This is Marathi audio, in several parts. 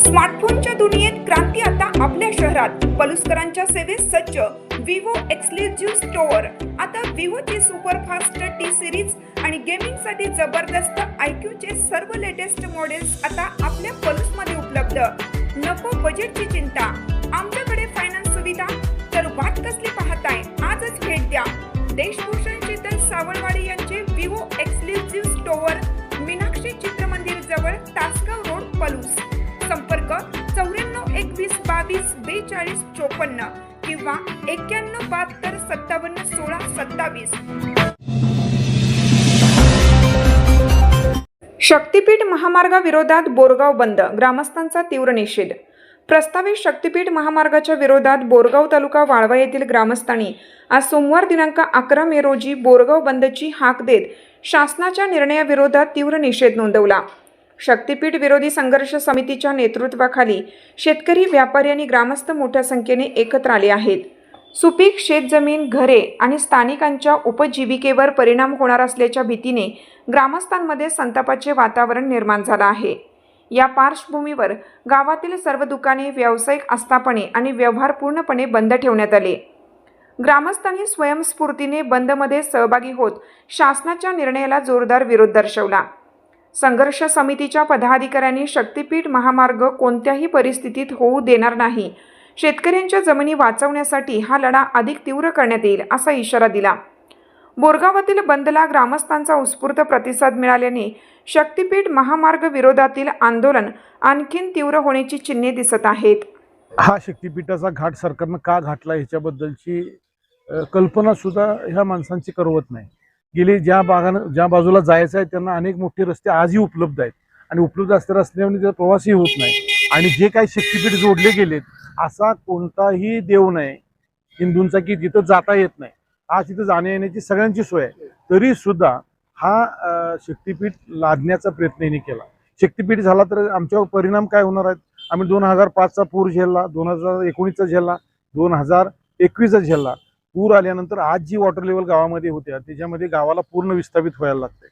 स्मार्टफोनच्या दुनियेत क्रांती आता आपल्या शहरात. पलुसकरांच्या सेवेत सज्ज विवो एक्सक्लुझिव्ह स्टोअर. आता विवोची सुपरफास्ट टी सिरीज आणि गेमिंगसाठी जबरदस्त IQ सर्व लेटेस्ट मॉडेल्स आता आपल्या पलुसमध्ये उपलब्ध. नको बजेटची चिंता, आमच्याकडे फायनान्स सुविधा. तर वाट कसली पाहताय, आजच भेट द्या. देशभूषण शीतल सावळवाडी यांचे Vivo exclusive store, Meenakshi Chitramandir जवळ, तासगाव रोड, पलूस. संपर्क 94 21 22 42 54 किंवा 91 72 57 16 27. शक्तीपीठ महामार्गाविरोधात बोरगाव बंद, ग्रामस्थांचा तीव्र निषेध. प्रस्तावित शक्तीपीठ महामार्गाच्या विरोधात बोरगाव तालुका वाळवा येथील ग्रामस्थांनी आज सोमवार दिनांक 11 मे रोजी बोरगाव बंदची हाक देत शासनाच्या निर्णयाविरोधात तीव्र निषेध नोंदवला. शक्तीपीठ विरोधी संघर्ष समितीच्या नेतृत्वाखाली शेतकरी, व्यापारी आणि ग्रामस्थ मोठ्या संख्येने एकत्र आले आहेत. सुपीक शेतजमीन, घरे आणि स्थानिकांच्या उपजीविकेवर परिणाम होणार असल्याच्या भीतीने ग्रामस्थांमध्ये संतापाचे वातावरण निर्माण झाले आहे. या पार्श्वभूमीवर गावातील सर्व दुकाने, व्यावसायिक आस्थापने आणि व्यवहार पूर्णपणे बंद ठेवण्यात आले. ग्रामस्थांनी स्वयंस्फूर्तीने बंदमध्ये सहभागी होत शासनाच्या निर्णयाला जोरदार विरोध दर्शवला. संघर्ष समितीच्या पदाधिकाऱ्यांनी शक्तीपीठ महामार्ग कोणत्याही परिस्थितीत होऊ देणार नाही, शेतकऱ्यांच्या जमिनी वाचवण्यासाठी हा लढा अधिक तीव्र करण्यात येईल असा इशारा दिला. बोरगावातील बंदला ग्रामस्थांचा उत्स्फूर्त प्रतिसाद मिळाल्याने शक्तीपीठ महामार्ग विरोधातील आंदोलन आणखीन तीव्र होण्याची चिन्हे दिसत आहेत. हा शक्तीपीठाचा घाट सरकारनं का घातला ह्याच्याबद्दलची कल्पना सुद्धा ह्या माणसांची करवत नाही. गेली ज्या बाजूला जायचं आहे त्यांना अनेक मोठे रस्ते आजही उपलब्ध आहेत आणि उपलब्ध असल्यामुळे त्याचा प्रवासही होत नाही. आणि जे काही शक्तीपीठ जोडले गेलेत, असा कोणताही देव नाही हिंदूंचा की जिथं जाता येत नाही. आज तिथं जाण्या येण्याची सगळ्यांची सोय आहे, तरी सुद्धा हा शक्तीपीठ लादण्याचा प्रयत्न यांनी केला. शक्तीपीठ झाला तर आमच्यावर परिणाम काय होणार आहेत? आम्ही 2005चा पूर झेलला, 2019चा झेलला, 2021चा झेलला. पूर आल्यानंतर आज जी वॉटर लेवल गावामध्ये होत्या त्याच्यामध्ये गावाला पूर्ण विस्थापित व्हायला लागते.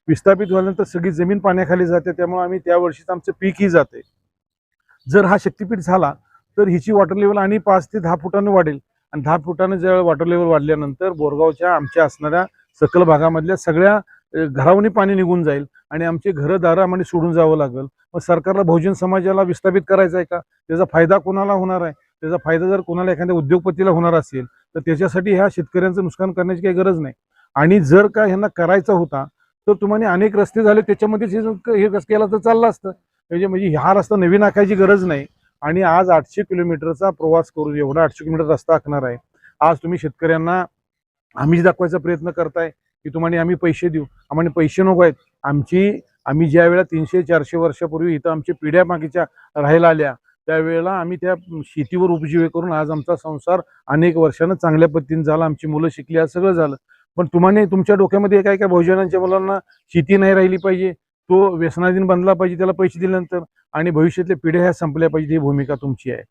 विस्थापित झाल्यानंतर सगळी जमीन पाण्याखाली जाते, त्यामुळे आम्ही त्या वर्षीच आमचं पीकही जाते. जर हा शक्तीपीठ झाला तर हिची वॉटर लेवल आणि 5 ते 10 फुटानं वाढेल आणि 10 फुटानं ज्या वॉटर लेवल वाढल्यानंतर बोरगावच्या आमच्या असणाऱ्या सकल भागामधल्या सगळ्या घरावनी पाणी निघून जाईल आणि आमचे घरदारं आम्हाला सोडून जावं लागेल. मग सरकारला बहुजन समाजाला विस्थापित करायचं आहे का? त्याचा फायदा कोणाला होणार आहे? त्याचा फायदा जर कोणाला एखाद्या उद्योगपतीला होणार असेल तर त्याच्यासाठी ह्या शेतकऱ्यांचं नुकसान करण्याची काही गरज नाही. आणि जर का ह्यांना करायचा होता तर तुम्हाला अनेक रस्ते झाले त्याच्यामध्येच हे केला तर चाललं असतं. म्हणजे हा रस्ता नवीन आखायची गरज नाही. आणि आज 800 किलोमीटरचा प्रवास करून एवढा 800 किलोमीटर रस्ता आखणार आहे. आज तुम्ही शेतकऱ्यांना आम्ही दाखवायचा प्रयत्न करताय की तुम्हाला आम्ही पैसे देऊ. आम्हाला पैसे नको आहेत. आम्ही ज्या वेळेला 300-400 वर्षापूर्वी इथं आमच्या पिढ्या मागीच्या राहायला आल्या त्यावेळेला आम्ही त्या शेतीवर उपजीविका करून आज आमचा संसार अनेक वर्षानं चांगल्या पद्धतीने झाला. आमची मुलं शिकली, आज सगळं झालं. पण तुम्हाला तुमच्या डोक्यामध्ये काय बहुजनांच्या मुलांना शेती नाही राहिली पाहिजे, तो व्यसनाधीन बनला पाहिजे त्याला पैसे दिल्यानंतर, आणि भविष्यातल्या पिढ्या ह्या संपल्या पाहिजे, ही भूमिका तुमची आहे.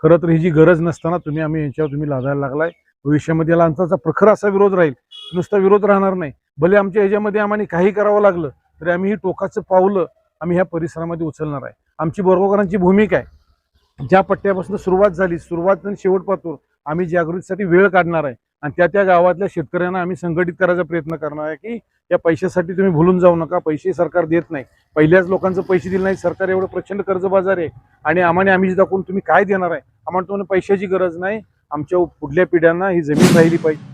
खरं तर ही जी गरज नसताना तुम्ही लादायला लागलाय. भविष्यामध्ये याला आमचा प्रखर असा विरोध राहील. नुसता विरोध राहणार नाही, भले आमच्या ह्याच्यामध्ये आम्हाला काही करावं लागलं तरी आम्ही ही टोकाचं पावलं आम्ही ह्या परिसरामध्ये उचलणार आहे. आमची बोरगावकरांची भूमिका आहे, ज्या पट्ट्यापासून सुरुवात आणि शेवट पाहतो आम्ही जागृतीसाठी वेळ काढणार आहे आणि त्या गावातल्या शेतकऱ्यांना आम्ही संघटित करायचा प्रयत्न करणार आहे की या पैशासाठी तुम्ही भुलून जाऊ नका. पैसे सरकार देत नाही, पहिल्याच लोकांचं पैसे दिले नाही. सरकार एवढं प्रचंड कर्जबाजार आहे आणि आम्ही दाखवून तुम्ही काय देणार आहे? आम्हाला तुम्हाला पैशाची गरज नाही. आमच्या पुढल्या पिढ्यांना ही जमीन राहिली पाहिजे.